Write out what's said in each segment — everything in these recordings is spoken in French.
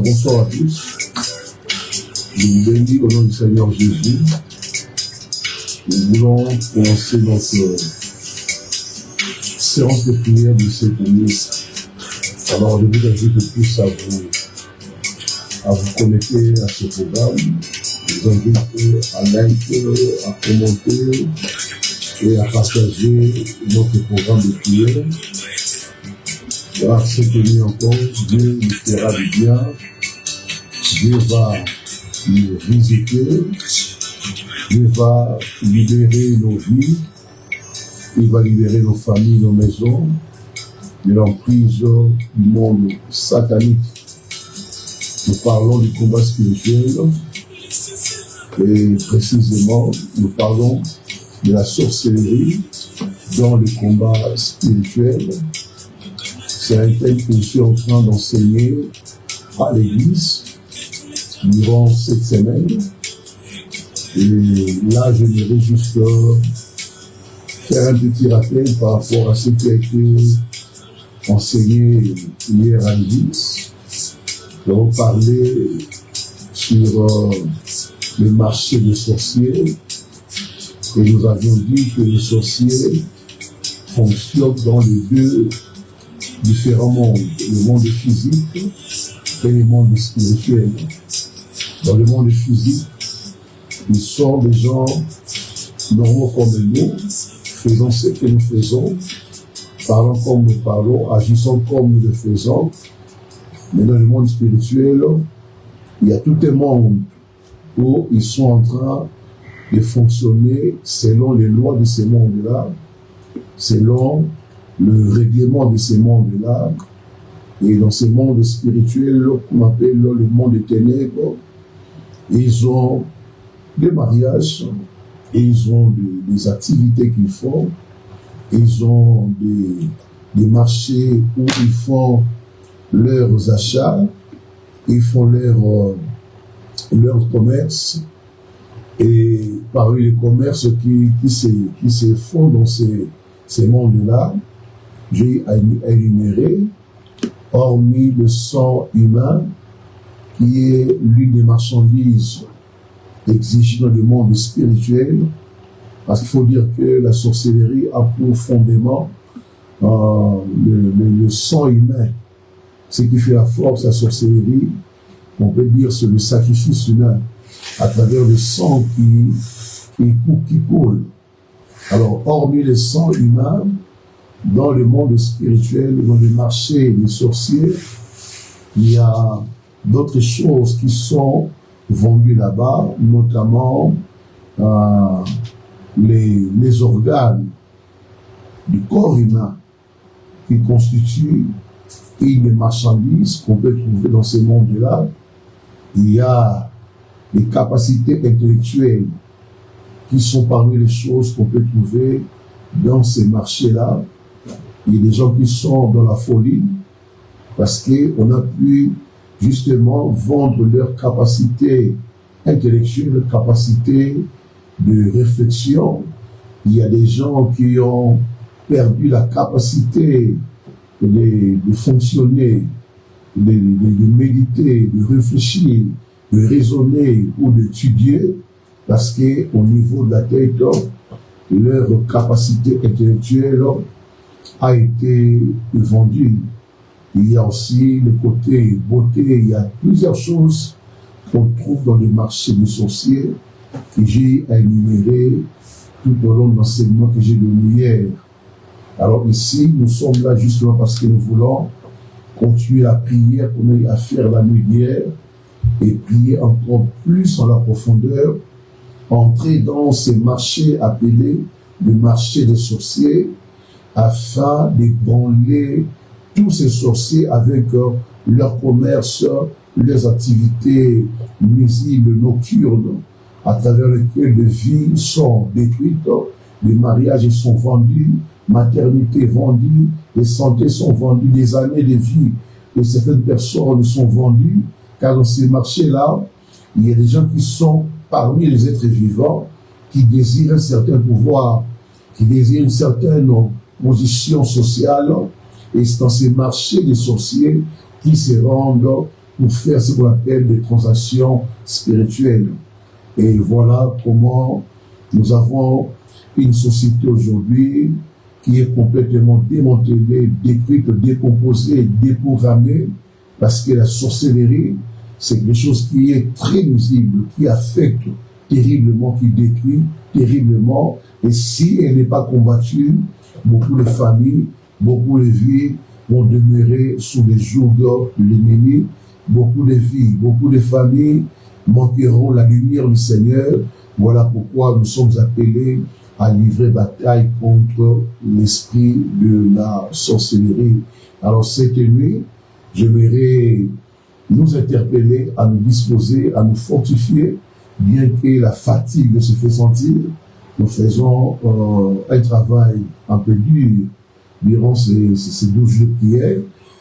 Bonsoir à tous. Je vous bénis au nom du Seigneur Jésus. Nous voulons commencer notre séance de prière de cette nuit. Alors je vous invite tous à vous connecter à ce programme. Je vous invite à liker, à commenter et à partager notre programme de prière. Car cette nuit encore, Dieu nous fera du bien. Dieu va nous visiter. Dieu va libérer nos vies. Il va libérer nos familles, nos maisons de l'emprise du monde satanique. Nous parlons du combat spirituel et précisément nous parlons de la sorcellerie dans le combat spirituel. C'est un thème que je suis en train d'enseigner à l'église durant cette semaine. Et là, je voudrais juste faire un petit rappel par rapport à ce qui a été enseigné hier à l'église. Nous avons parlé sur le marché des sorciers et nous avions dit que les sorciers fonctionnent dans les deux différents mondes, le monde physique et le monde spirituel. Dans le monde physique, ils sont des gens normaux comme nous, faisant ce que nous faisons, parlant comme nous parlons, agissant comme nous le faisons. Mais dans le monde spirituel, il y a tout un monde où ils sont en train de fonctionner selon les lois de ce monde-là, selon le règlement de ces mondes-là. Et dans ce monde spirituel qu'on appelle le monde des ténèbres, ils ont des mariages, et ils ont des activités qu'ils font, ils ont des marchés où ils font leurs achats, ils font leur commerce, et parmi les commerces qui se font dans ces mondes-là, j'ai énuméré, hormis le sang humain, qui est l'une des marchandises exigées dans le monde spirituel, parce qu'il faut dire que la sorcellerie a pour fondement le sang humain. Ce qui fait la force de la sorcellerie, on peut dire, c'est le sacrifice humain, à travers le sang qui qui coule. Alors, hormis le sang humain, dans le monde spirituel, dans le marché des sorciers, il y a d'autres choses qui sont vendues là-bas, notamment les organes du corps humain qui constituent une marchandise qu'on peut trouver dans ce monde-là. Il y a les capacités intellectuelles qui sont parmi les choses qu'on peut trouver dans ces marchés-là. Il y a des gens qui sont dans la folie parce qu'on a pu justement vendre leurs capacités intellectuelles, leurs capacités de réflexion. Il y a des gens qui ont perdu la capacité de fonctionner, de méditer, de réfléchir, de raisonner ou d'étudier, parce qu'au niveau de la tête, leur capacité intellectuelle a été vendue. Il y a aussi le côté beauté, il y a plusieurs choses qu'on trouve dans le marché des sorciers que j'ai énuméré tout au long de l'enseignement que j'ai donné hier. Alors ici, nous sommes là justement parce que nous voulons continuer la prière qu'on ait à faire la nuit d'hier et prier encore plus en la profondeur, entrer dans ces marchés appelés le marché des sorciers afin d'ébranler tous ces sorciers avec leur commerce, leurs activités nuisibles, nocturnes, à travers lesquelles des vies sont détruites, des mariages sont vendus, maternité vendue, les santé sont vendues, des années de vie de certaines personnes sont vendues, car dans ces marchés-là, il y a des gens qui sont parmi les êtres vivants, qui désirent un certain pouvoir, qui désirent une certaine position sociale, et c'est dans ces marchés des sorciers qui se rendent pour faire ce qu'on appelle des transactions spirituelles. Et voilà comment nous avons une société aujourd'hui qui est complètement démantelée, détruite, décomposée, déprogrammée, parce que la sorcellerie, c'est quelque chose qui est très nuisible, qui affecte terriblement, qui détruit terriblement, et si elle n'est pas combattue, beaucoup de familles, beaucoup de vies vont demeurer sous les jougs de l'ennemi, beaucoup de vies, beaucoup de familles manqueront la lumière du Seigneur. Voilà pourquoi nous sommes appelés à livrer bataille contre l'esprit de la sorcellerie. Alors cette nuit, j'aimerais nous interpeller à nous disposer, à nous fortifier, bien que la fatigue se fait sentir. Nous faisons un travail un peu dur durant ces 12 jours de prière,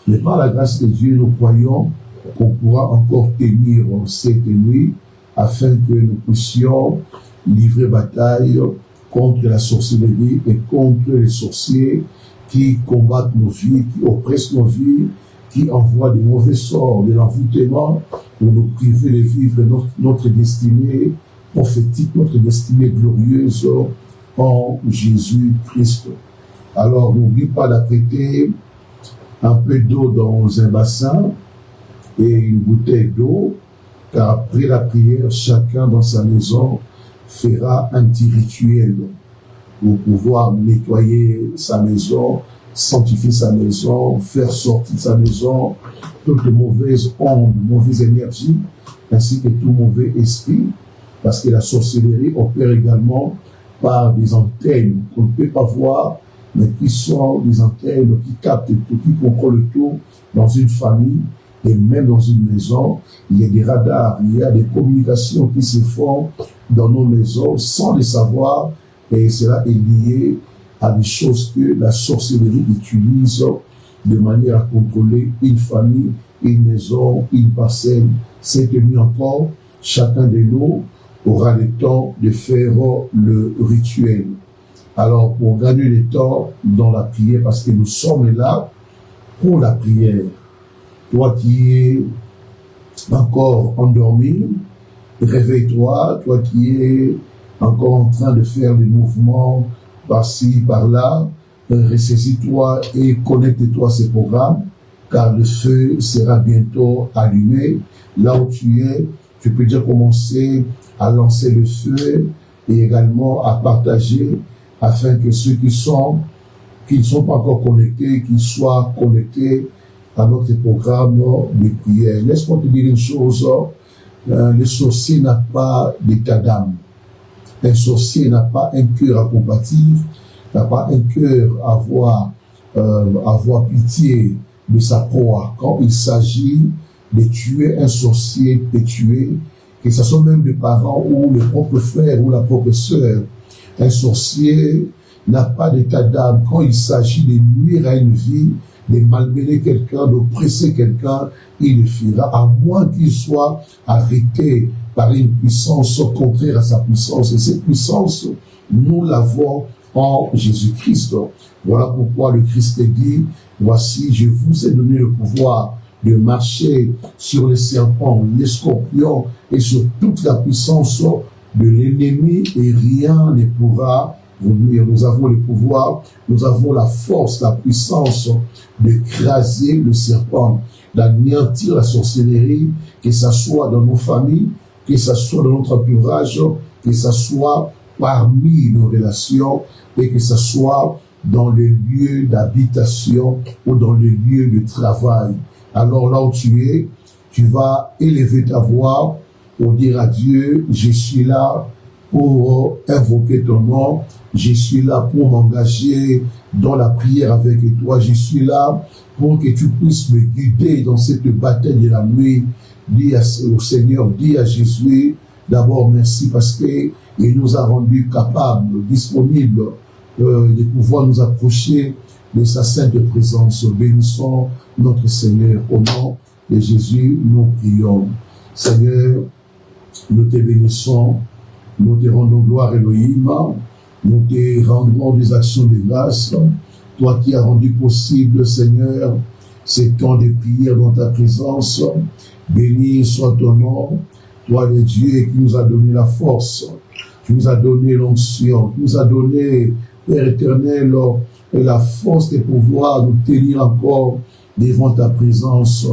mais par la grâce de Dieu, nous croyons qu'on pourra encore tenir cette nuit afin que nous puissions livrer bataille contre la sorcellerie et contre les sorciers qui combattent nos vies, qui oppressent nos vies, qui envoient des mauvais sorts, de l'envoûtement pour nous priver de vivre notre destinée prophétique, notre destinée glorieuse en Jésus-Christ. Alors, n'oublie pas d'apprêter un peu d'eau dans un bassin et une bouteille d'eau, car après la prière, chacun dans sa maison fera un petit rituel pour pouvoir nettoyer sa maison, sanctifier sa maison, faire sortir sa maison toutes les mauvaises ondes, mauvaises énergies, ainsi que tout mauvais esprit, parce que la sorcellerie opère également par des antennes qu'on ne peut pas voir, mais qui sont des antennes qui captent tout, qui contrôlent tout dans une famille et même dans une maison. Il y a des radars, il y a des communications qui se font dans nos maisons sans le savoir, et cela est lié à des choses que la sorcellerie utilise de manière à contrôler une famille, une maison, une parcelle. Cette nuit encore, chacun de nous aura le temps de faire le rituel. Alors, pour gagner le temps dans la prière, parce que nous sommes là pour la prière, toi qui es encore endormi, réveille-toi, toi qui es encore en train de faire des mouvements par-ci, par-là, ressaisis-toi et connecte-toi à ces programmes, car le feu sera bientôt allumé. Là où tu es, tu peux déjà commencer à lancer le feu et également à partager afin que ceux qui ne sont pas encore connectés, qu'ils soient connectés à notre programme de prière. Laisse-moi te dire une chose, le sorcier n'a pas d'état d'âme. Un sorcier n'a pas un cœur à compatir, n'a pas un cœur à avoir pitié de sa proie. Quand il s'agit de tuer un sorcier, peut tuer, que ce soit même des parents ou le propre frère ou la propre sœur, un sorcier n'a pas d'état d'âme. Quand il s'agit de nuire à une vie, de malmener quelqu'un, d'oppresser quelqu'un, il le fera, à moins qu'il soit arrêté par une puissance contraire à sa puissance. Et cette puissance, nous l'avons en Jésus-Christ. Voilà pourquoi le Christ dit, voici, je vous ai donné le pouvoir de marcher sur les serpents, les scorpions et sur toute la puissance de l'ennemi, et rien ne pourra vous nuire. Nous avons le pouvoir, nous avons la force, la puissance d'écraser le serpent, d'anéantir la sorcellerie, que ce soit dans nos familles, que ce soit dans notre entourage, que ce soit parmi nos relations, et que ce soit dans les lieux d'habitation ou dans les lieux de travail. Alors là où tu es, tu vas élever ta voix pour dire à Dieu, je suis là pour invoquer ton nom, je suis là pour m'engager dans la prière avec toi, je suis là pour que tu puisses me guider dans cette bataille de la nuit. Dis au Seigneur, dis à Jésus, d'abord merci parce qu'il nous a rendus capables, disponibles de pouvoir nous approcher de sa sainte présence. Bénissons notre Seigneur. Au nom de Jésus, nous prions. Seigneur, nous te bénissons, nous te rendons gloire Elohim, nous te rendons des actions de grâce. Toi qui as rendu possible, Seigneur, ces temps de prière dans ta présence. Béni soit ton nom, toi le Dieu qui nous a donné la force, qui nous a donné l'onction, qui nous a donné, Père éternel, la force de pouvoir nous tenir encore devant ta présence,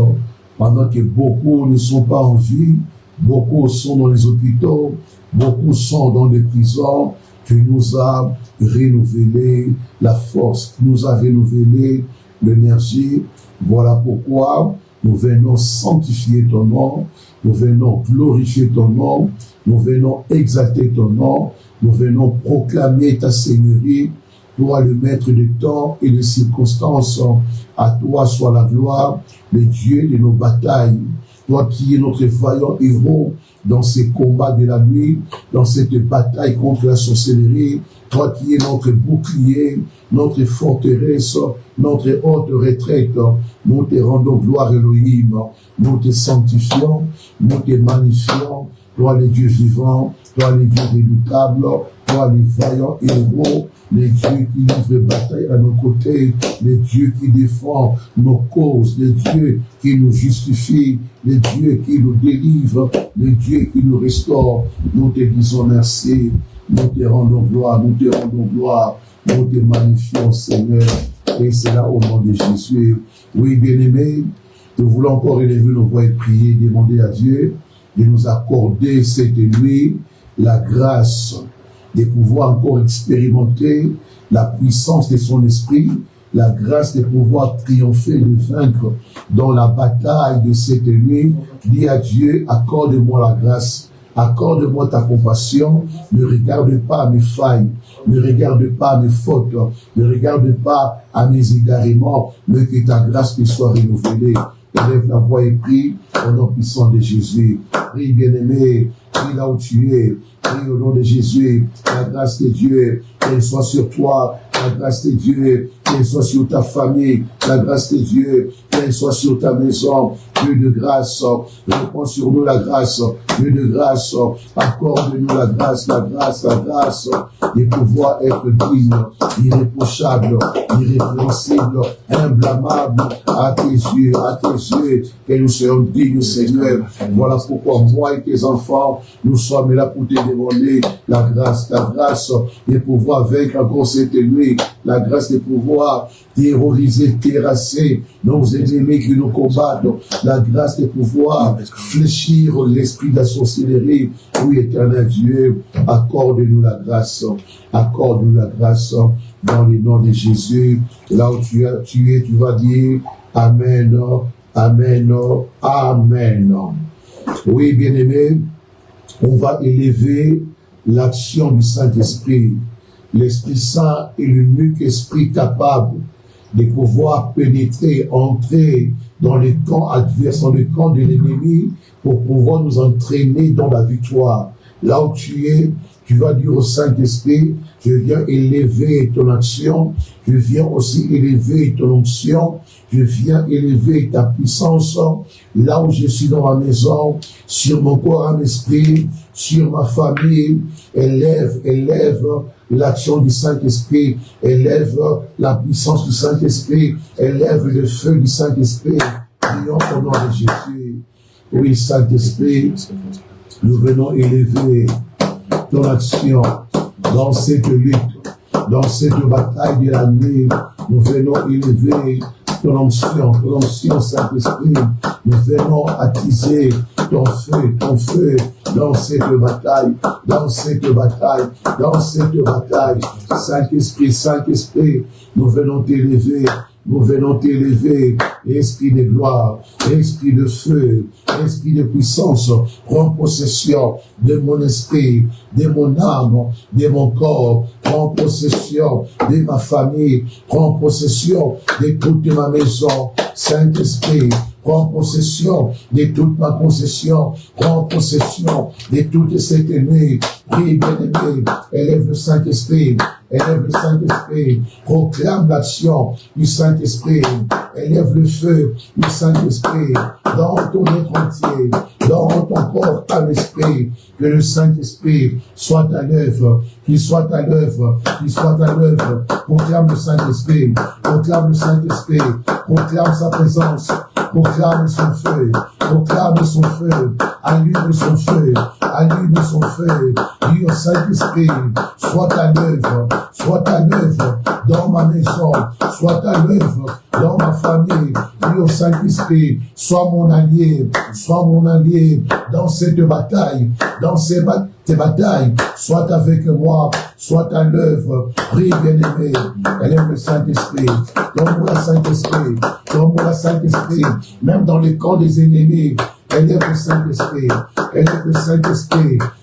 pendant que beaucoup ne sont pas en vie, beaucoup sont dans les hôpitaux, beaucoup sont dans les prisons. Tu nous as renouvelé la force, tu nous as renouvelé l'énergie. Voilà pourquoi nous venons sanctifier ton nom, nous venons glorifier ton nom, nous venons exalter ton nom, nous venons proclamer ta seigneurie. Toi, le maître des temps et des circonstances, à toi soit la gloire, le Dieu de nos batailles. Toi qui es notre vaillant héros dans ces combats de la nuit, dans cette bataille contre la sorcellerie, toi qui es notre bouclier, notre forteresse, notre haute retraite, nous te rendons gloire Elohim, nous te sanctifions, nous te magnifions, toi le Dieu vivant, toi le Dieu redoutable, toi le vaillant héros, les dieux qui livrent bataille à nos côtés, les dieux qui défendent nos causes, les dieux qui nous justifient, les dieux qui nous délivrent, les dieux qui nous restaurent. Nous te disons merci, nous te rendons gloire, nous te magnifions Seigneur, et c'est là au nom de Jésus. Oui, bien-aimés, nous voulons encore élever nos voix et prier, demander à Dieu de nous accorder cette nuit la grâce de pouvoir encore expérimenter la puissance de son esprit, la grâce de pouvoir triompher, de vaincre dans la bataille de cette nuit. Dis à Dieu, accorde-moi la grâce, accorde-moi ta compassion, ne regarde pas à mes failles, ne regarde pas à mes fautes, ne regarde pas à mes égarements, mais que ta grâce me soit renouvelée. Élève la voix et prie au nom puissant de Jésus. Prie, bien-aimé, prie là où tu es. Prie au nom de Jésus. La grâce de Dieu, qu'elle soit sur toi. La grâce de Dieu, qu'elle soit sur ta famille. La grâce de Dieu, qu'elle soit sur ta maison. Dieu de grâce, répands sur nous la grâce. Dieu de grâce, accorde-nous la grâce, de pouvoir être digne, irréprochable, irrépréhensible, imblâmable à tes yeux, que nous soyons dignes, Seigneur. Voilà pourquoi moi et tes enfants, nous sommes là pour te demander la grâce de pouvoir vaincre encore cette nuit, la grâce de pouvoir pouvoir terroriser, terrasser nos ennemis qui nous combattent, la grâce de pouvoir fléchir l'esprit de la sorcellerie. Oui, éternel Dieu, accorde-nous la grâce, accorde-nous la grâce dans le nom de Jésus. Là où tu es, tu vas dire Amen, Amen, Amen. Oui, bien-aimé, on va élever l'action du Saint-Esprit. L'Esprit Saint est l'unique esprit capable de pouvoir pénétrer, entrer dans les camps adverses, dans le camp de l'ennemi, pour pouvoir nous entraîner dans la victoire. Là où tu es, tu vas dire au Saint-Esprit, je viens élever ton action, je viens aussi élever ton onction, je viens élever ta puissance, là où je suis dans ma maison, sur mon corps, en esprit, sur ma famille, élève l'action du Saint-Esprit, élève la puissance du Saint-Esprit, élève le feu du Saint-Esprit, prions au nom de Jésus. Oui, Saint-Esprit, nous venons élever ton action dans cette lutte, dans cette bataille de la nuit. Nous venons élever ton onction, Saint-Esprit. Nous venons attiser ton feu dans cette bataille, Saint-Esprit, nous venons t'élever. Nous venons t'élever, esprit de gloire, esprit de feu, esprit de puissance, prends possession de mon esprit, de mon âme, de mon corps, prends possession de ma famille, prends possession de toute ma maison, Saint-Esprit. Prends possession de toute ma possession. Prends possession de toute cette nuit. Prie, bien-aimé, élève le Saint-Esprit. Élève le Saint-Esprit. Proclame l'action du Saint-Esprit. Élève le feu du Saint-Esprit dans ton être entier, dans ton corps, à l'esprit. Que le Saint-Esprit soit à l'œuvre, qu'il soit à l'œuvre, qu'il soit à l'œuvre. Proclame le Saint-Esprit. Proclame le Saint-Esprit. Proclame sa présence. Proclame son feu, allume son feu, dis au Saint-Esprit, sois à l'œuvre dans ma maison, sois à l'œuvre dans ma famille, dis au Saint-Esprit, sois mon allié dans cette bataille, tes batailles, sois avec moi, sois à l'œuvre, prie bien-aimé, élève le Saint-Esprit, donne-moi le Saint-Esprit, même dans les camps des ennemis, élève le Saint-Esprit,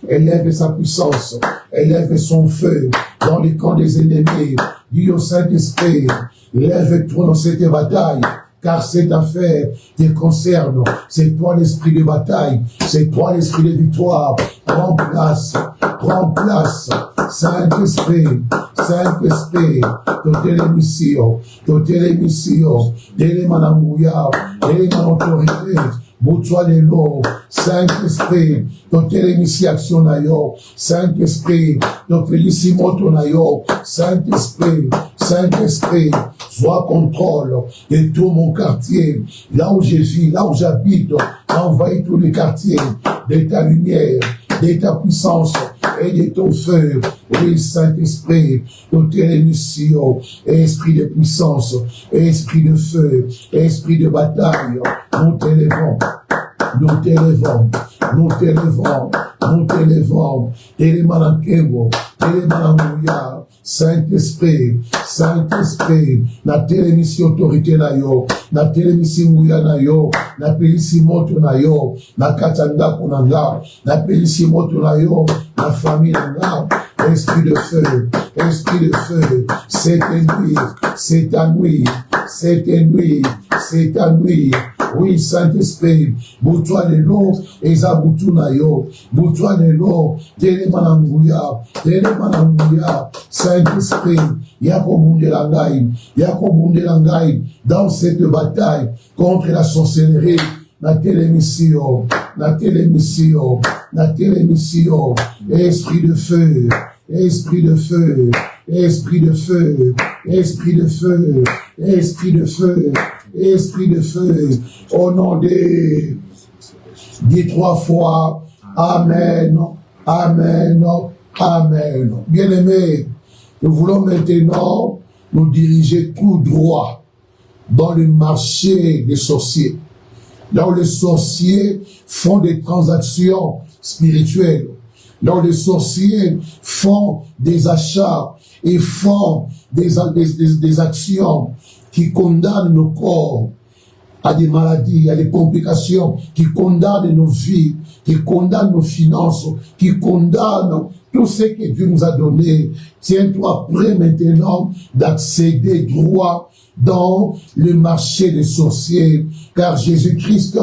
élève sa puissance, élève son feu dans les camps des ennemis, dis au Saint-Esprit, lève-toi dans cette bataille, car cette affaire te concerne. C'est toi l'esprit de bataille, c'est toi l'esprit de victoire. Prends place, Saint-Esprit, ton télémission, télémanamouya, télémanautorité, Boutoua les lots, Saint-Esprit, ton télémissi action nayo, Saint-Esprit, ton félissimoto nayo, Saint-Esprit, sois contrôle de tout mon quartier, là où je vis, là où j'habite, envahis tous les quartiers, de ta lumière, de ta puissance, et de ton feu, oui, Saint-Esprit, ton télémission, esprit de puissance, esprit de feu, esprit de bataille, nous t'élevons, télémanakemo, télémanamouya, Saint-Esprit, na télémission autorité na yo, na télémission mouya na yo, na pelisi moto na yo, na katanda kunanga, na pelisi moto na yo, na famille na esprit de feu, c'est ta nuit, oui, Saint-Esprit, boutoua les lots, eza boutou na yo, boutoua les lots, télémanamouya, Saint-Esprit, yako bunde langai, dans cette bataille contre la sorcellerie, na télémission, esprit de feu, au nom des 3 fois, Amen, Amen, Amen. Bien-aimés, nous voulons maintenant nous diriger tout droit dans le marché des sorciers, là où les sorciers font des transactions spirituelles, là où les sorciers font des achats et font des actions qui condamnent nos corps à des maladies, à des complications, qui condamnent nos vies, qui condamnent nos finances, qui condamnent tout ce que Dieu nous a donné. Tiens-toi prêt maintenant d'accéder droit dans le marché des sorciers, car Jésus-Christ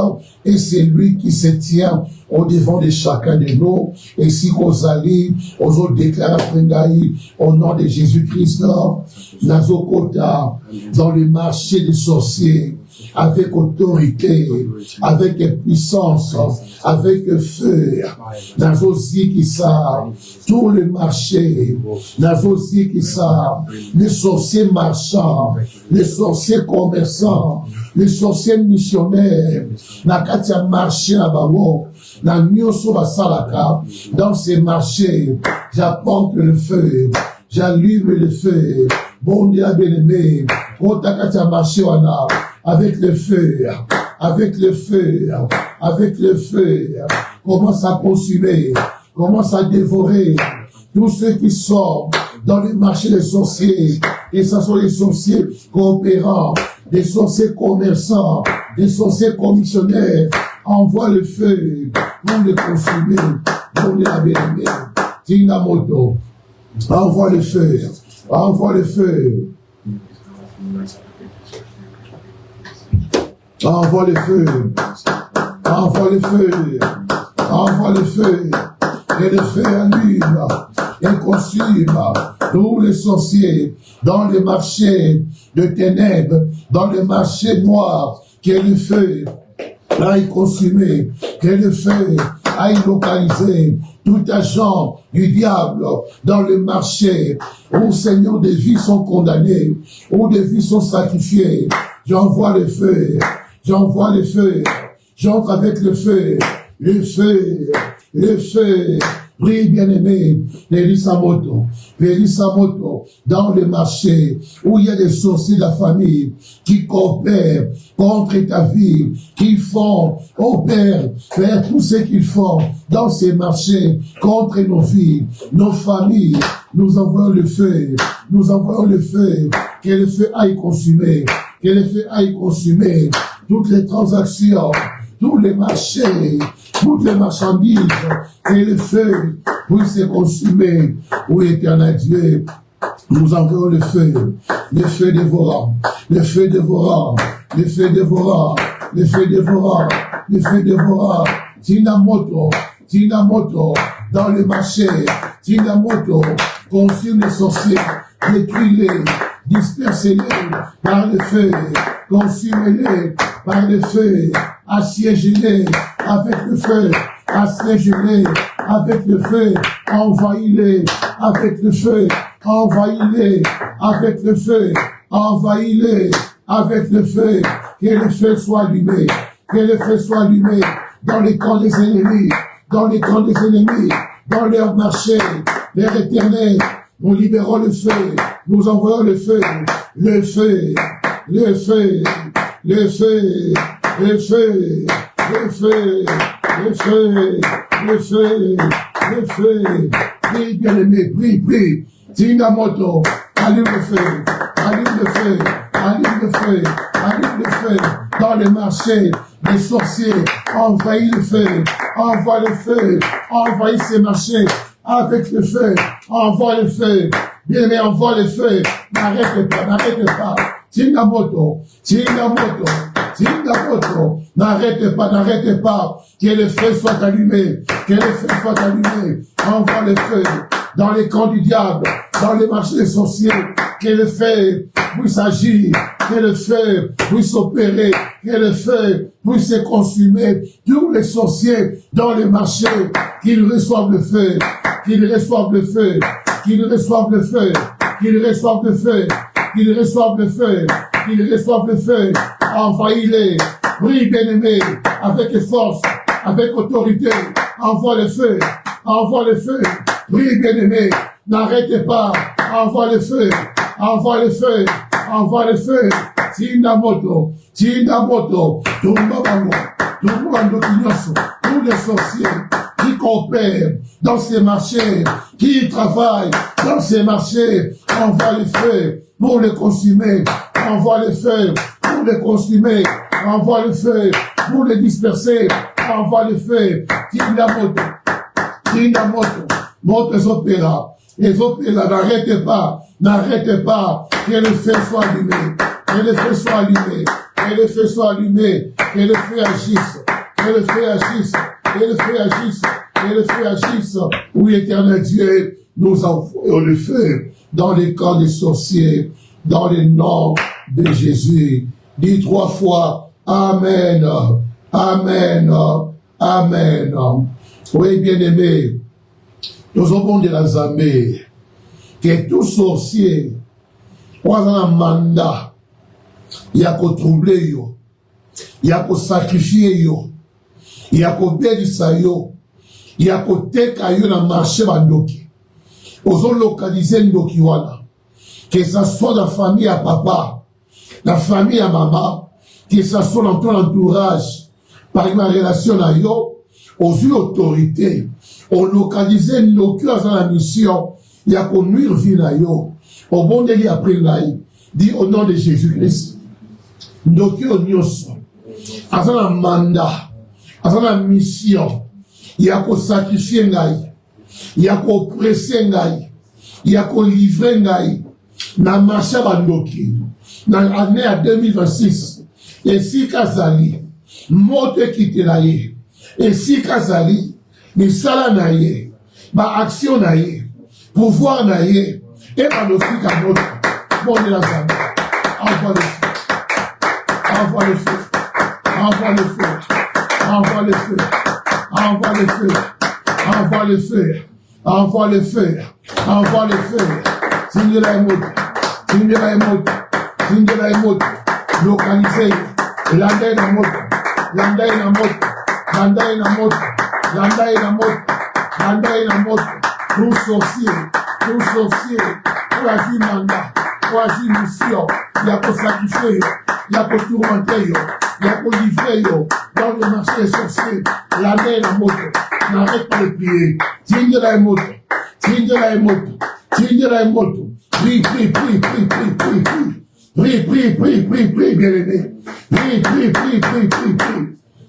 est celui qui se tient au devant de chacun de nous. Et si vous allez, vous déclarez au nom de Jésus-Christ, Nazokota, dans le marché des sorciers, avec autorité, avec puissance, avec feu, Nazosi qui ça, tout le marché, Nazosi qui ça, les sorciers marchands, les sorciers commerçants, les sorciers missionnaires, Nakatia marché à Babo, na Nyoso Basalaka, dans ces marchés, j'apporte le feu, j'allume le feu, bon Dieu bien-aimé, Otakatia marché wana, avec le feu, avec le feu, avec le feu, commence à consumer, commence à dévorer tous ceux qui sont dans le marché des sorciers, et ce sont les sorciers coopérants, des sorciers commerçants, des sorciers commissionnaires. Envoie le feu pour les consumer, pour les abîmer. Tinamoto, envoie le feu, envoie le feu. Envoie le feu, envoie le feu, envoie le feu, et le feu allume, et consume tous les sorciers dans les marchés de ténèbres, dans les marchés noirs, que le feu aille consumer, que le feu aille localiser tout agent du diable dans le marché où, Seigneur, des vies sont condamnées, où des vies sont sacrifiées. J'envoie le feu. J'envoie le feu, j'entre avec le feu, le feu, le feu. Prie, bien-aimé, Elisamoto, dans le marché où il y a des sorciers de la famille qui coopèrent contre ta vie, qui font, Père, tout ce qu'ils font dans ces marchés contre nos vies, nos familles. Nous envoyons le feu, que le feu aille consumer, que le feu aille consumer toutes les transactions, tous les marchés, toutes les marchandises, et le feu puisse se consumer. Oui, éternel Dieu, nous envoyons le feu dévorant, le feu dévorant, le feu dévorant, le feu dévorant, le feu dévorant. Tinamoto, dans le marché, Tinamoto, consume les sorciers, détruis-les, dispersez-les par le feu, consume-les par le feu, assiège-les avec le feu, assiège-les avec le feu, envahis-les avec le feu, envahis-les avec le feu, envahis-les avec le feu, que le feu soit allumé, que le feu soit allumé dans les camps des ennemis, dans les camps des ennemis, dans leur marché, Père éternel, nous libérons le feu, nous envoyons le feu, le feu, le feu, le feu, le feu, le feu, le feu, le feu, le feu. Prie, bien-aimé, prie. Tinamoto, allume le feu, allume le feu, allume le feu, allume le feu. Dans les marchés, les sorciers, envahis le feu, envoie le feu, envahis ces marchés avec le feu, envoie le feu. Bien-aimé, envoie le feu. N'arrête pas. Tinamoto, n'arrête pas, que le feu soit allumé, envoie le feu dans les camps du diable, dans les marchés des sorciers, que le feu puisse agir, que le feu puisse opérer, que le feu puisse consumer tous les sorciers dans les marchés, qu'ils reçoivent le feu, qu'ils reçoivent le feu, qu'ils reçoivent le feu, qu'ils reçoivent le feu, qu'ils reçoivent le feu, qu'ils reçoivent le feu, envahis-les, prie bien-aimé, avec force, avec autorité, envoie le feu, prie bien-aimé, n'arrêtez pas, envoie le feu, envoie le feu, envoie le feu. Tinda moto, Tumba bango, tous les sorciers qui coopèrent dans ces marchés, qui travaillent dans ces marchés, envoie le feu pour les consumer, envoie le feu pour les consumer, envoie le feu pour les disperser, envoie le feu. Tinda moto, moto les opéras, n'arrêtez pas, que le feu soit allumé, que le feu soit allumé, que le feu soit allumé, que le feu agisse, que le feu agisse, que le feu agisse, que le feu agisse. Oui, éternel Dieu, nous envoyons le feu dans les camps des sorciers, dans le nom de Jésus. Dis 3 fois, Amen, Amen, Amen. Oui, bien-aimés, nous avons de la Zambie, que tout sorcier, on a un mandat, il y a qu'à troubler yo, il y a qu'à sacrifier yo, il y a qu'à bénir yo, il y a qu'à teka yo dans le marché bandoki. Ils ont localisé ndoki wana, que ça soit la famille à papa, la famille à maman, que ça soit dans ton entourage, par une relation à yo, aux autorités, on localisé ndoki dans la mission, il y a qu'à nuire vie na yo, au bon délai après l'aïe, dit au nom de Jésus-Christ. Ndoki o nyoso, asa na mandat, asa na mission, ya ko sacrifier ngai, ya ko presser ngai, ya ko livrer ngai, na marché bandoki, na année à 2026, et si kazali, mote kitela ye, et si kazali, misala na ye, ba action na ye, pouvoir na ye, et bandoki ka moto, bon de la zame, envoie le feu. Envoie le feu, envoie le feu, envoie le feu, envoie le feu, envoie le feu, envoie le feu, envoie le feu. Signe la émote, localisé, landai na moto, tout sorcier, choisis mandat, choisis mission, il y a pour sacrifier. Il y a pour tourmenter, il y a pour livrer, dans le marché sorcier, l'année la moto, n'arrête pas de prier, tigne la moto, prie, bien-aimé, prie,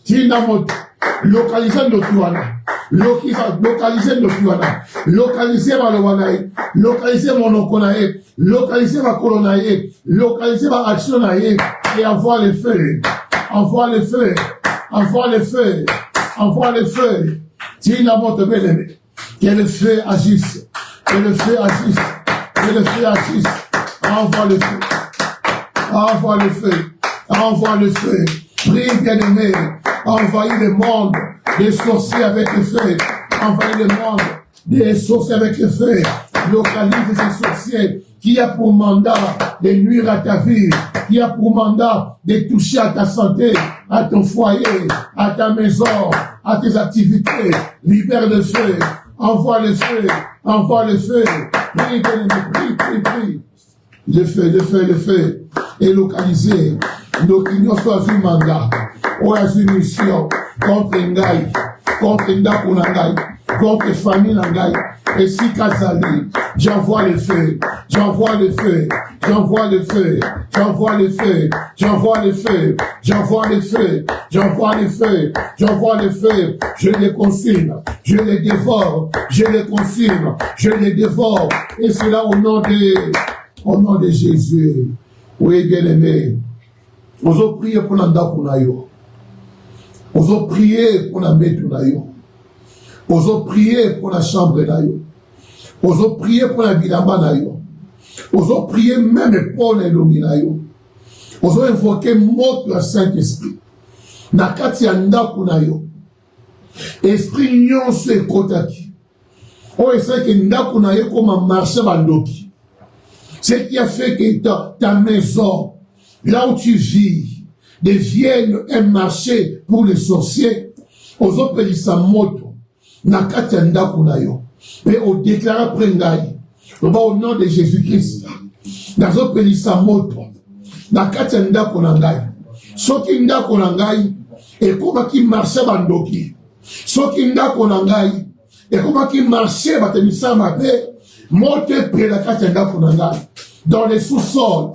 tigne la moto, localisez le tuana, localisez le tuana, localisez ma loanae, localisez mon okonae, localisez ma colonae, localisez ma actionnae, et envoie le feu, envoie le feu, tiens la moto bien-aimé, que le feu agisse, envoie le feu, prie bien-aimé, envoyez le monde des sorciers avec le feu, envoyez le monde des sorciers avec le feu, localise ces sorciers qui a pour mandat de nuire à ta vie, qui a pour mandat de toucher à ta santé, à ton foyer, à ta maison, à tes activités. Libère le feu, envoie le feu, prie. Le feu est localisé. Donc, il n'y a pas un mandat, ou une mission contre Ngaï, contre Ndakunangaï, contre famille Nangaï. Et si Kazali, j'envoie le feu, je les consume, je les dévore, et cela au nom de Jésus. Oui, bien-aimé, on a prié pour Nandakunayo, on a prié pour la Metunayo, on a prié pour la chambre nayo, on a prié pour la bilamba nayo, on a prié même pour les luminayo, on a invoqué mot le Saint-Esprit. Nakati Nandakunayo, esprit nyonso ekotaki. O esa que Nandakunayo comme un marché bandoki. Ce qui a fait que ta maison, là où tu vis, devienne un marché pour les sorciers. Aux autres sa moto, nakati Nandakunayo. Mais on déclare après Ngaï, au nom de Jésus-Christ, nazopelisa moto na kati ya ndako na ngai. Soki ndako na ngai ekomaki marché bandoki, soki ndako na ngai ekomaki marché batemisa mabe, moto epela kati ya ndako na ngai. Dans les sous-sols,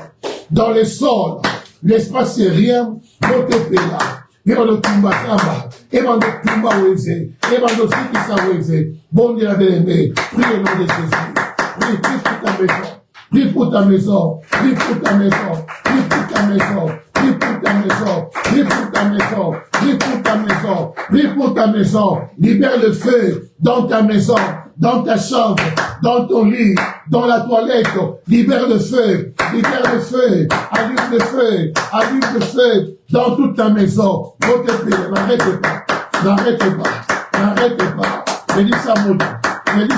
dans les sols, l'espace aérien, moto epela. Ebando tumba samba, ebando tumba weze, ebando sikisa weze. Bon Dieu la bien-aimé, prie au nom de Jésus. Prie pour ta maison, prie pour ta maison, prie pour ta maison, prie pour ta maison, prie pour ta maison, prie pour ta maison, prie pour ta maison, prie pour ta maison. Libère le feu dans ta maison, dans ta chambre, dans ton lit, dans la toilette. Libère le feu, allume le feu, allume le feu dans toute ta maison. N'arrête pas, n'arrête pas, n'arrête pas. Bénis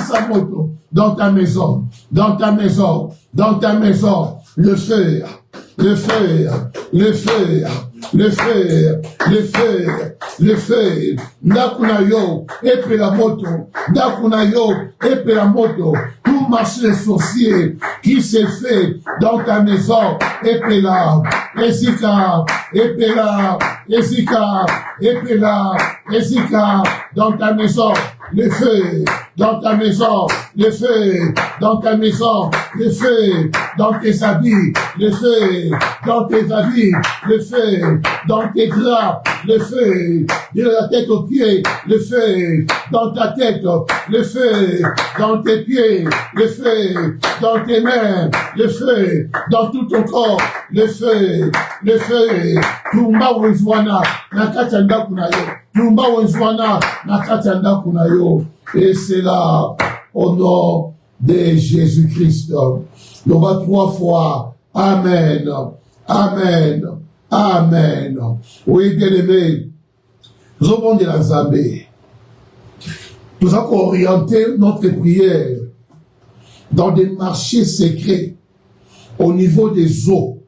sa moto dans ta maison, dans ta maison, dans ta maison. Le feu, le feu, le feu, le feu, le feu, le feu. Ndakuna yo, epe la moto. Ndakuna yo, epe la moto. Tout marché sorcier qui s'est fait dans ta maison, epe la, esika, epe la, esika, epe la, esika, dans ta maison. Le feu dans ta maison, le feu dans ta maison, le feu dans tes habits, le feu dans tes habits, le feu dans tes draps, le feu de la tête aux pieds, le feu dans ta tête, le feu dans tes pieds, le feu dans tes mains, le feu dans tout ton corps, le feu, tumba wezwana na katanda kunayo, tumba wezwana na katanda kunayo. Et c'est là, au nom de Jésus-Christ. On va 3 fois. Amen. Amen. Amen. Oui, bien-aimés, nous avons de la Zambé. Nous avons orienté notre prière dans des marchés secrets, au niveau des eaux,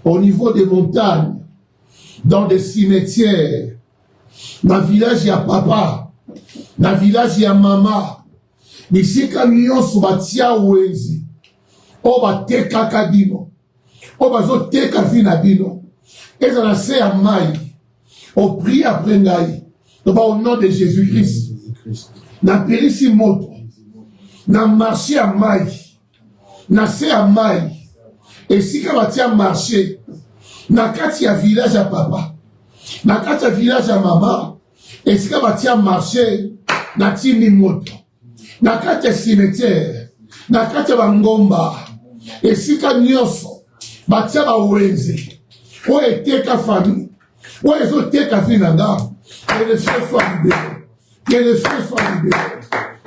au niveau des montagnes, dans des cimetières. Dans le village, il y a papa. Na village ya mama, bisika nyonso batia wenzi, o bateka kabino, o bazoteka vina bino, ezala se ya mai, o prie après ngai, au nom de Jésus-Christ, na perisi moto, na marché ya mai, na se ya mai, esika batia marché, na kati ya village ya papa, na kati ya village ya mama, esika batia marché, na tini moto, na kati ya cimetière, na kati ya bangomba, esika nyonso, batia ba wenze, o eteka famille, o ezoteka vinanga, que le feu soit libéré, que le feu soit libéré,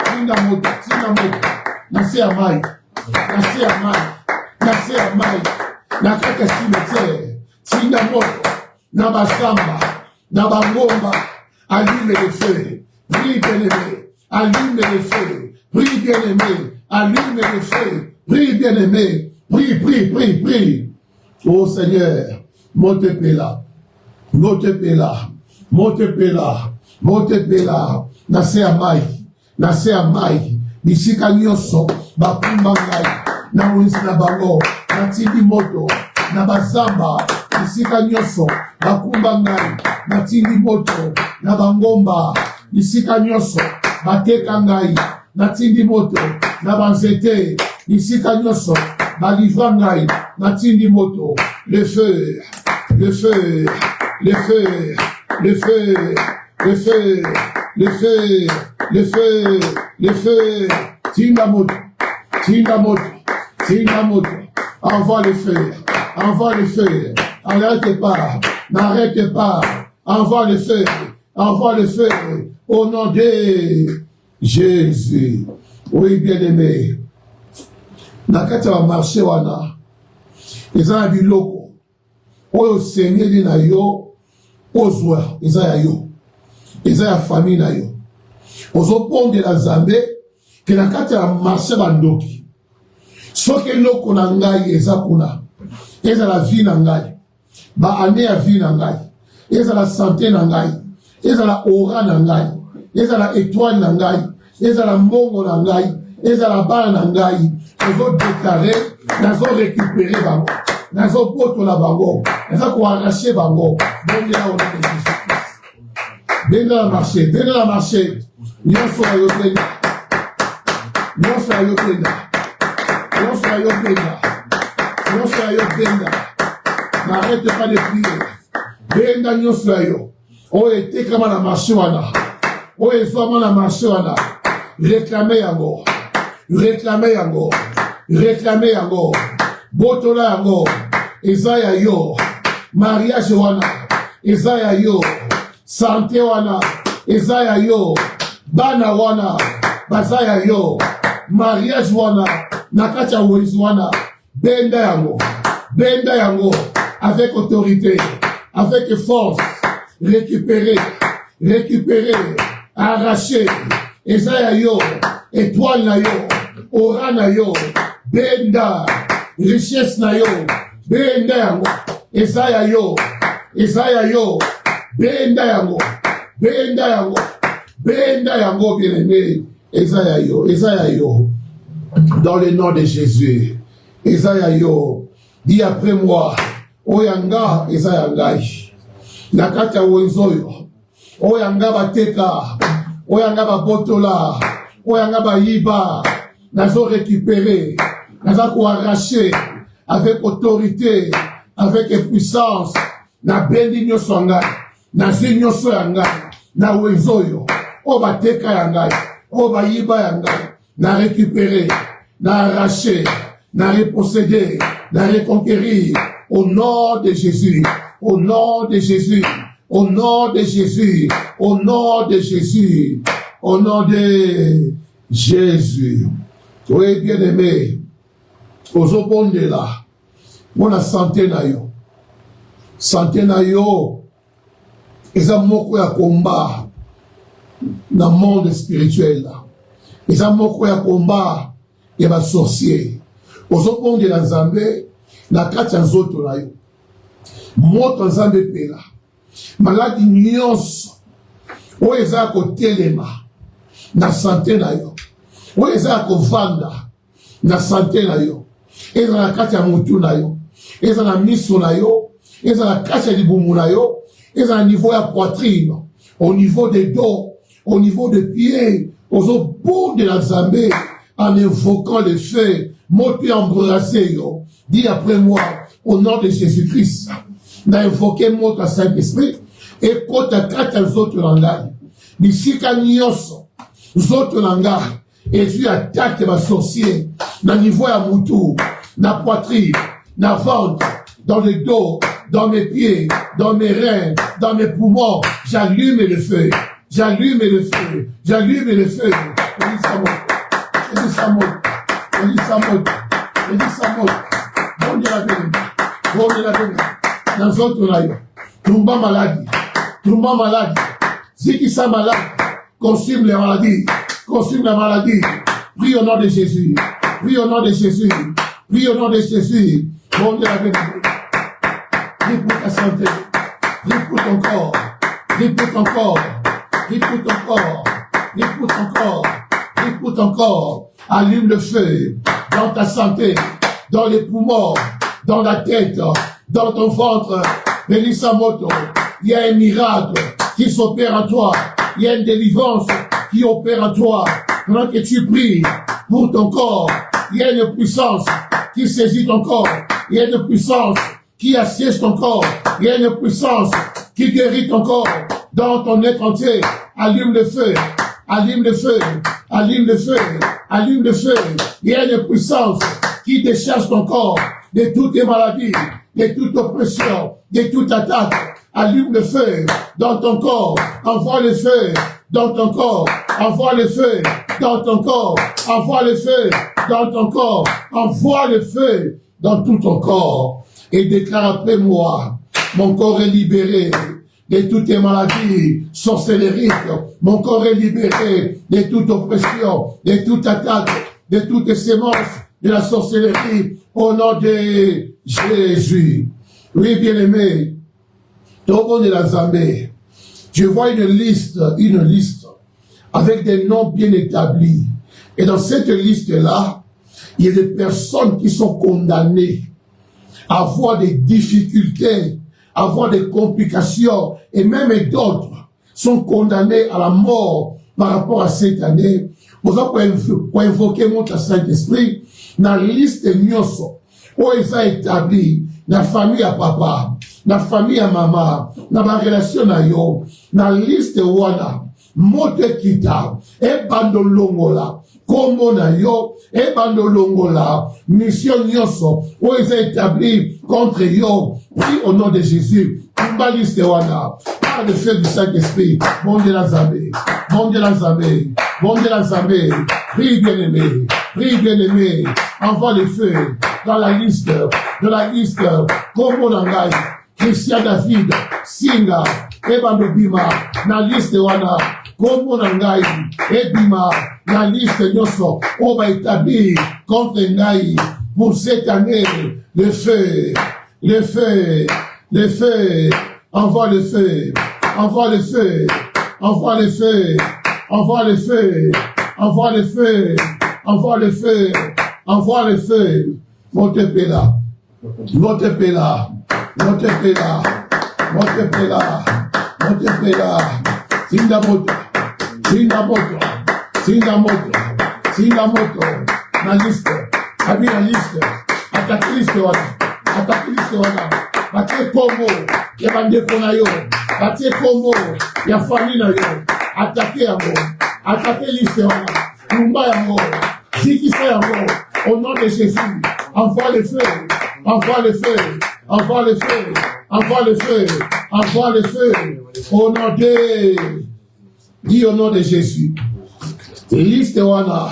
tina moto, na se ya mai, na se ya mai, na se ya mai, na kati ya cimetière, tina moto, na basamba, na bangomba, allume le feu. Prie bien-aimé, allume le feu. Prie bien-aimé, allume le feu. Prie bien-aimé, prie. Oh Seigneur, monte pela, na se amai, bisika nyonso, bakumba ngai, na wenzi na bango, na tindi moto, na bazamba, bisika nyonso, bakumba ngai, na tindi moto, na bangomba, bisika nyonso, bateka ngai, na tindi moto, na banzete, bisika nyonso, balivra ngai, na tindi moto, le feu, le feu, le feu, le feu, le feu, le feu, le feu, le feu, tinda moto, envoie le feu, n'arrête pas, envoie le feu, au nom de Jésus. Oui, bien-aimé, nakati wa marché wana, eza na biloko, oyo sengeli na yo, ozwa, eza ya yo, eza ya famille na yo, ozopondela Nzambe, ke nakati ya marché bandoki, soki eloko na ngai eza kuna, eza la vie na ngai, ba ane ya vie na ngai, eza la santé na ngai, eza la aura na ngai, eza la étoile na ngai, eza la mbongo na ngai, ezala bana na ngai nazodeklare nazorécupere bango nazobotola bango naza koarrache bango bongela au nom de Jésus-Christ. Bengala marché nyonso ya yo penga nyonso ya yo penga nyonso ya yo penga nyonso ya yo penga n'arrête pas de prier benga nyonso ya yo oyo etekama na marché wana oyo ezwama na marché wana réclame yango botola yango eza ya yo mariage wana eza ya yo santé wana eza ya yo bana wana baza ya yo mariage wana na kati ya wenzi wana benda yango avec autorité avec force récupérer arracher eza ya yo étoile na yo aura na yo benda richesse na yo benda yango eza ya yo benda yango bien-aimé eza ya yo dans le nom de Jésus eza ya yo dis après moi oyanga eza ya ngai na kati ya wenzo oyo oyanga bateka oyanga babotola oyanga bayiba nazo récupérer naza koarracher avec autorité avec puissance na bendi nyonso ya ngai nazwi nyonso ya ngai na wenzo oyo oyo bateka ya ngai oyo bayiba ya ngai na récupérer na arracher na reposséder na reconquérir au nom de Jésus au nom de Jésus au nom de Jésus au nom de Jésus au nom de Jésus. Oui, bien-aimé, ozobondela mona santé na yo eza moko ya komba na monde spirituel eza moko ya komba ya basorcier ozobondela Nzambe na kati ya nzoto na yo moto Nzambe pela maladi nyonso oyo eza kotelema na santé na yo oyo eza kovanda na santé na yo eza na kati ya mutu na yo eza na miso na yo eza na kati ya libumu na yo eza na niveau ya poitrine au niveau des dos au niveau des pieds ozobondela Nzambe en invoquant le feu moto embrasser yo dis après moi au nom de Jésus-Christ na invoquer moto Saint-Esprit ekota kati ya nzoto na ngai bisika nyonso nzoto na ngai ezwi attaque basorcier na niveau ya mutu na poitrine na ventre dans le dos dans mes pieds dans mes reins dans mes poumons j'allume le feu na nzoto na yo tumba maladie zikisa malade consume les maladies consume la maladie prie au nom de Jésus prie au nom de Jésus bon Dieu la bénédiction prie pour ta santé prie pour ton corps prie pour ton corps allume le feu dans ta santé dans les poumons dans la tête dans ton ventre bénis sa moto il y a un miracle qui s'opère en toi il y a une délivrance qui opère en toi pendant que tu pries pour ton corps il y a une puissance qui saisit ton corps il y a une puissance qui assiège ton corps il y a une puissance qui guérit ton corps dans ton être entier allume le feu il y a une puissance qui décharge ton corps de toutes les maladies de toute oppression de toute attaque allume le feu dans ton corps envoie le feu dans ton corps envoie le feu dans ton corps envoie le feu dans ton corps envoie le feu dans tout ton corps et déclare après moi mon corps est libéré de toutes les maladies sorcelleriques mon corps est libéré de toute oppression de toute attaque de toutes sémences de la sorcellerie au nom de Jésus. Oui, bien-aimé, Togo de la Zambé, je vois une liste avec des noms bien établis Et dans cette liste-là, il y a des personnes qui sont condamnées à avoir des difficultés, à avoir des complications, et même d'autres sont condamnés à la mort par rapport à cette année. Pour invoquer mon Saint-Esprit, dans la liste Nyoso, où ils ont établi, dans la famille à papa, dans la famille à maman, dans la relation à yo, dans la liste Wana, Mote Kita, et Bandolongola, Komo na yo, et Bandolongola, mission Nyoso, où ils ont établi contre yo, prie au nom de Jésus, Kumba liste Wana, par le feu du Saint-Esprit, bon de la Zambé, bon de la Zambé, bon de la Zambé, prie bien-aimé, envoie le feu dans la liste, Komo Nangai, Christian David, Singa, Ebando Bima, na liste wana, Komo Nangai, Ebima, na liste Nyoso, on va établir contre Ngai, pour cette année, le feu, envoie le feu, envoie le feu, envoie le feu, envoie le feu, envoie le feu, envoie le feu, envoie le feu, Montepela, Montepela, Montepela, Montepela, Montepela, Singamoto, Singamoto, Singamoto, Singamoto, na liste, abi na liste, attaque liste wana, batie Congo, ya bandeko na yo, batie Congo, ya famille na yo, attaque liste wana, lumba yango, zikisa yango, au nom de Jésus, envoie le feu, envoie le feu, envoie le feu, envoie le feu, envoie le feu, au nom de, dis au nom de Jésus, liste wana,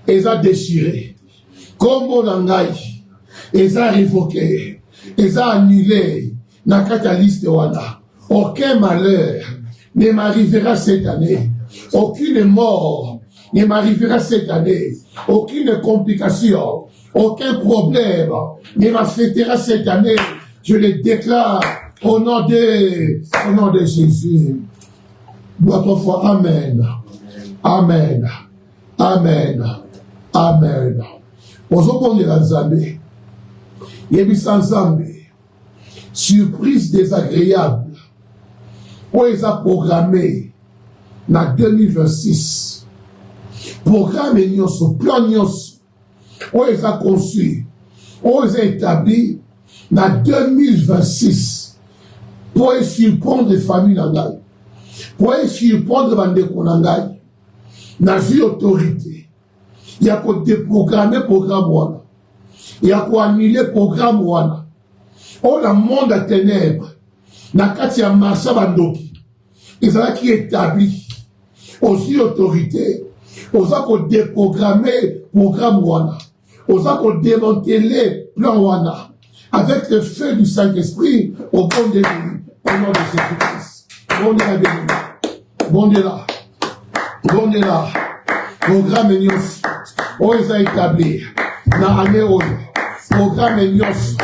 ils ont déchiré, comme on a ils ont révoqué, ils ont annulé, dans la liste wana, aucun malheur ne m'arrivera cette année, aucune mort ne m'arrivera cette année, aucune complication, aucun problème ne m'affectera cette année. Je le déclare au nom de Jésus. Notre foi, Amen. Amen. Amen. Amen. Aujourd'hui, on est Zambé. Yébissan Zambé. Surprise désagréable. Où ils ont programmé dans 2026. Programme Nyoso, plan Nyoso. Où ils ont conçu. Où ils ont établi dans 2026. Pour surprendre les familles Nangai. Pour surprendre les bandeko Nangai. Dans une autorité. Il y a qu'à déprogrammer le programme Wana. Il y a qu'à annuler le programme Wana. Oh, le monde à ténèbres. Dans le cas marché Bandoki. Ils ont qui établi. Aussi autorité. Ils ont déprogrammer le programme Wana. Ils ont démanteler le plan Wana. Avec le feu du Saint-Esprit au bon de lui. Au nom de Jésus-Christ. Bon de la béni. Bon de là. Bon de là. Programme Nyos. Oh, ils ont établi. Dans l'année où. Programme Nyos.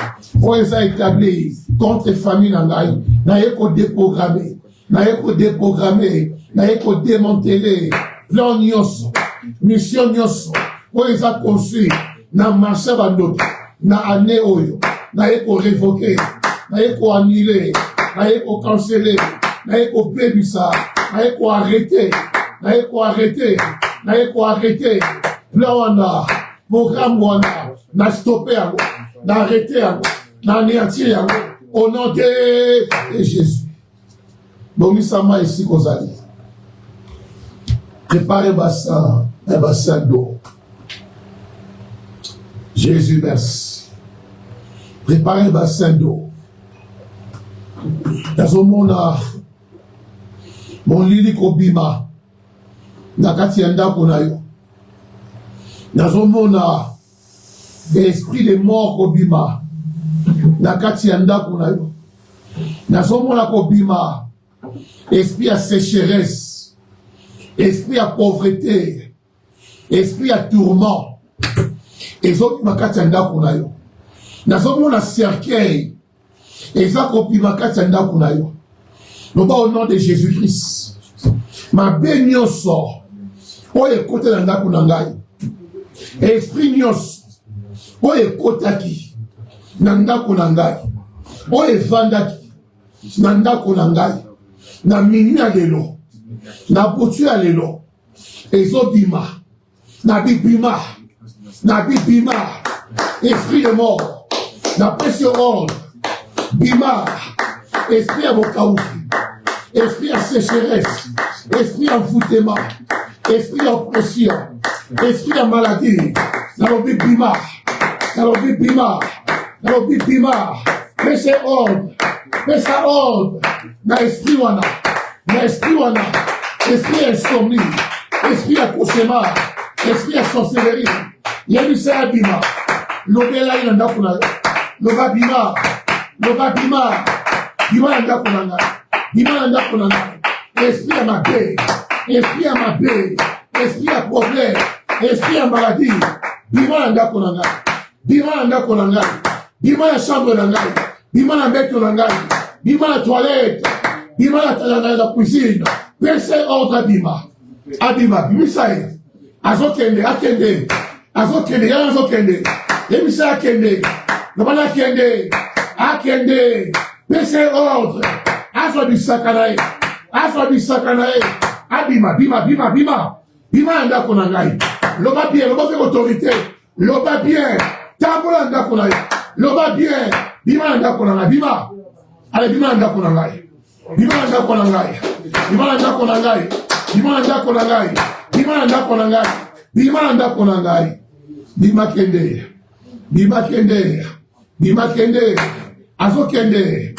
Oh, ils ont établi. Contre les familles Nangai. N'a pas déprogrammé. N'a pas déprogrammé. N'a pas démantelé. Plan Nyos. Mission Nyos. Oh, ils ont conçu. Dans marché Bandot. Dans l'année où. N'a pas révoqué. N'a pas annulé. N'a pas cancellé. N'a pas bébisa. N'a pas arrêté. N'a pas arrêté. N'a pas arrêté. Plan Wana. Programme Wana. N'a stoppé. N'a arrêté. N'a anéanti. Au nom de Jésus. Bomisama ici Kozali. Préparez un bassin d'eau. Jésus merci. Préparez un bassin d'eau. Dans mon lili kobima. Nakati yanda kunayo. Dans l'esprit de mort kobima. Nakati yanda kunayo. Dans kobima. Esprit à sécheresse. Esprit à pauvreté. Esprit à tourment. Et autres makati yanda kunayo. Dans cercueil. Et ça kobima kati yanda kunayo. Au nom de Jésus-Christ. Ma bénioso. oyo ekota na ndako na ngai esprit nyonso oyo ekotaki na ndako na ngai oyo evandaki na ndako na ngai na minui ya lelo na butu ya lelo ezobima na bibima esprit de mort na pesi ordre bima esprit ya bokauki esprit ya sécheresse esprit ya envoûtement esprit ya oppression esprit ya maladie nalobi bima pesa ordre na esprit wana esprit ya insomnie esprit ya cauchemar esprit ya sorcellerie yebisa ya bima lobelai na ndako na yo loba bima na ndako na ngai esprit ya mabe esprit ya problème esprit ya maladie bima na ndako na ngai bima ya chambre na ngai bima na mbeto na ngai bima na toilette bima na cuisine pese ordre abima bimisa ye akende yebisa akende nabana akende pese ordre azwa bisaka na ye abima na ndako na ngai loba bien loba avec autorité loba bien tambola ndako na ye loba bien bima na ndako na ngai bima na ndako na ngai bima kende azokende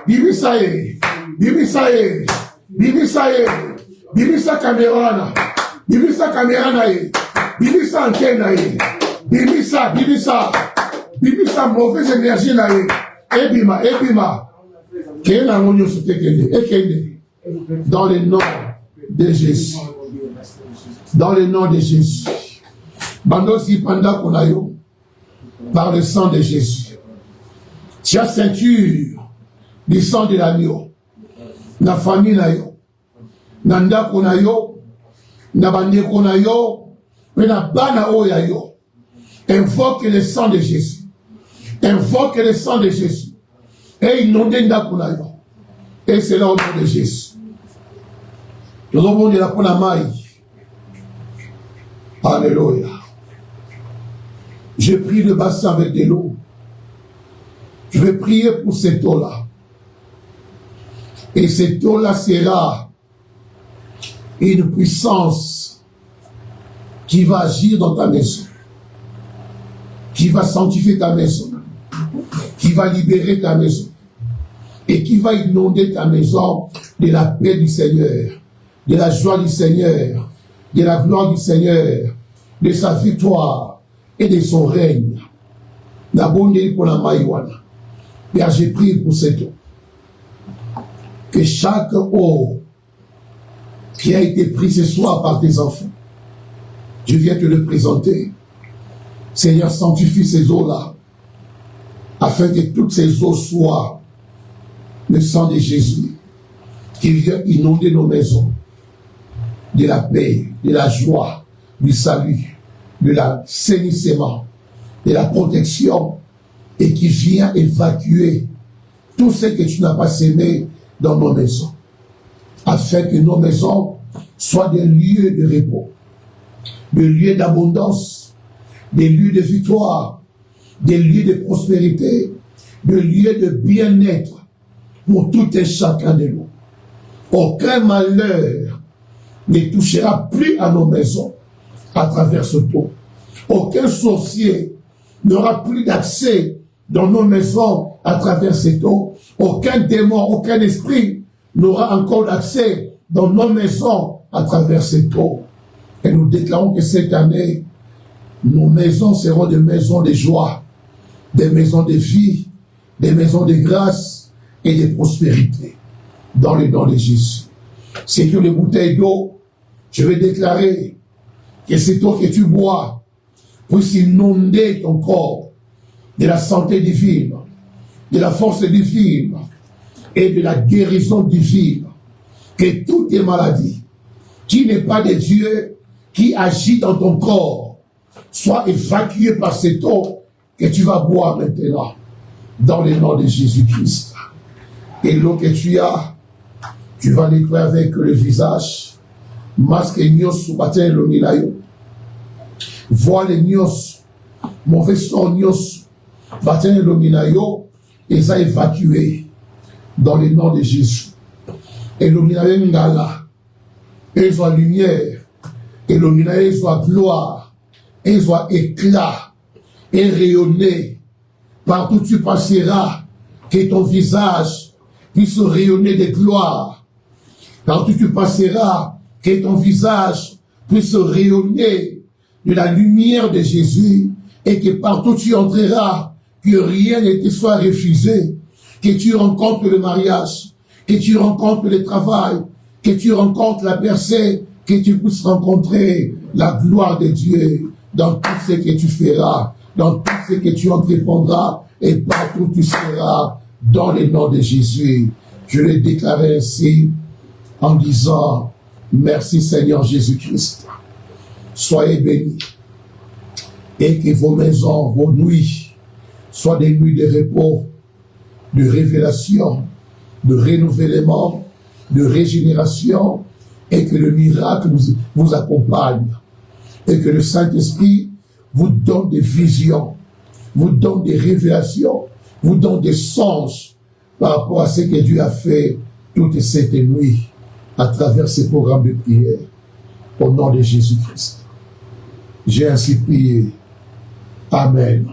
bimisa ye bimisa kamera na ye bimisa antenne na ye bimisa mauvaise énergie na ye ebima kende nango nyonso te ekende dans le nom de Jésus. Dans le nom de Jésus. Bandosi pandako na yo par le sang de Jésus. Tu as ceinture du sang de l'agneau. Na famille na yo. Na ndako na yo. Na bandeko na yo. Mais na bana oya yo. Invoque le sang de Jésus. Invoque le sang de Jésus. Et inonde ndako na yo. Et c'est là au nom de Jésus. Nous avons dit la maille. Alléluia. Je prie le bassin avec de l'eau. Je vais prier pour cette eau-là. Et cette eau-là sera une puissance qui va agir dans ta maison, qui va sanctifier ta maison, qui va libérer ta maison et qui va inonder ta maison de la paix du Seigneur, de la joie du Seigneur, de la gloire du Seigneur, de sa victoire et de son règne. N'abondez pour la maïwana. Père, j'ai prié pour cette eau. Que chaque eau qui a été prise ce soir par tes enfants, je viens te le présenter. Seigneur, sanctifie ces eaux-là, afin que toutes ces eaux soient le sang de Jésus, qui vient inonder nos maisons de la paix, de la joie, du salut, de l'assainissement, de la protection, et qui vient évacuer tout ce que tu n'as pas sémé dans nos maisons, afin que nos maisons soient des lieux de repos, des lieux d'abondance, des lieux de victoire, des lieux de prospérité, des lieux de bien-être pour tout et chacun de nous. Aucun malheur ne touchera plus à nos maisons à travers ce pot. Aucun sorcier n'aura plus d'accès dans nos maisons à travers cette eau. Aucun démon, aucun esprit n'aura encore d'accès dans nos maisons à travers cette eau. Et nous déclarons que cette année, nos maisons seront des maisons de joie, des maisons de vie, des maisons de grâce et de prospérité. Dans le nom de Jésus. C'est que les bouteilles d'eau, je vais déclarer que cette eau que tu bois puisse inonder ton corps de la santé divine, de la force divine et de la guérison divine. Que toutes tes maladies, qui n'est pas de Dieu, qui agit dans ton corps, soit évacué par cette eau que tu vas boire maintenant, dans le nom de Jésus-Christ. Et l'eau que tu as, tu vas nettoyer avec le visage, masque nyos, matin l'ominayo, voile nyos, mauvais son nyos, matin l'ominayo, et ça évacué dans le nom de Jésus. Et l'ominayo ngala, et soit lumière, et l'ominayo soit gloire, et soit éclat, et rayonner. Partout tu passeras, que ton visage puisse rayonner de gloire. Partout tu passeras, que ton visage puisse rayonner de la lumière de Jésus, et que partout tu entreras, que rien ne te soit refusé, que tu rencontres le mariage, que tu rencontres le travail, que tu rencontres la percée, que tu puisses rencontrer la gloire de Dieu dans tout ce que tu feras, dans tout ce que tu entreprendras, et partout tu seras, dans le nom de Jésus. Je l'ai déclaré ainsi, en disant, merci Seigneur Jésus-Christ. Soyez bénis. Et que vos maisons, vos nuits, soient des nuits de repos, de révélation, de renouvellement, de régénération, et que le miracle vous accompagne. Et que le Saint-Esprit vous donne des visions, vous donne des révélations, vous donne des songes par rapport à ce que Dieu a fait toute cette nuit à travers ces programmes de prière. Au nom de Jésus-Christ. J'ai ainsi prié. Amen.